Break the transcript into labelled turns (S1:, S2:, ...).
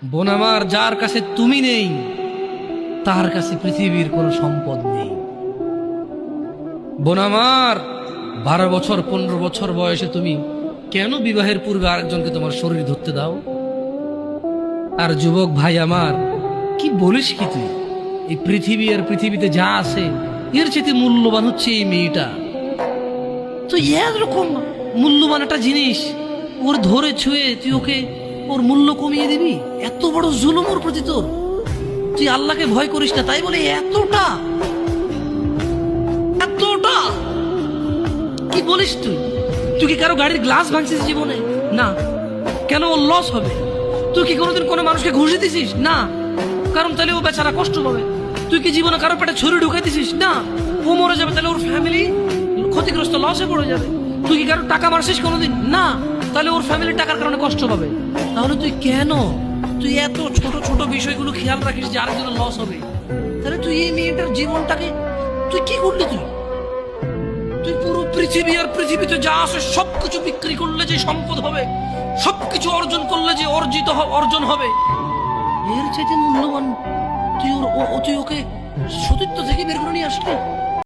S1: বোন আমার, যার কাছে তুমি নেই তার কাছে পৃথিবীর কোনো সম্পদ নেই। বোন আমার, 12 বছর 15 বছর বয়সে তুমি কেন বিবাহের পূর্বে আরেকজনকে তোমার শরীর ধরতে দাও? আর যুবক ভাই আমার, কি বলিস কি তুই? এই পৃথিবী আর পৃথিবীতে যা আছে এর চেয়ে মূল্যবান হচ্ছে এই মেয়েটা। তো এরকম মূল্যবান একটা জিনিস ওর ধরে ছুঁয়ে তুই ওকে ওর মূল্য কমিয়ে দিবি? এত বড় জুলুম ওর প্রতি তোর! তুই আল্লাহকে ভয় করিস না তাই বলে এতটা এতটা কি বলিস তুই? তুই কি কারো গাড়ির গ্লাস ভাঙছিস জীবনে? না। কেন? ওর লস হবে। তুই কি কোনোদিন কোনো মানুষকে ঘুষ দিছিস? না। কারণ তাহলে ও বেচারা কষ্ট পাবে। তুই কি জীবনে কারো পেটে ছুরি ঢুকাই দিছিস? না। ও মরে যাবে, তাহলে ওর ফ্যামিলি ক্ষতিগ্রস্ত, লসে পড়ে যাবে। তুই কি কারো টাকা মারছিস কোনোদিন? না। তাহলে ওর ফ্যামিলি টাকার কারণে কষ্ট পাবে। তাহলে তুই কেন তুই এত ছোট ছোট বিষয়গুলো খেয়াল রাখিস যে আরেকজনের লস হবে? তাহলে তুই এই মেয়েটার জীবনটাকে তুই কি করলি? তুই পুরো পৃথিবী আর পৃথিবীতে যা আছে সবকিছু বিক্রি করলে যে সম্পদ হবে, সবকিছু অর্জন করলে যে অর্জন হবে, এর চাইতে মূল্যবান তুই ওকে সতীত্ব থেকে বের করে নিয়ে আসলি।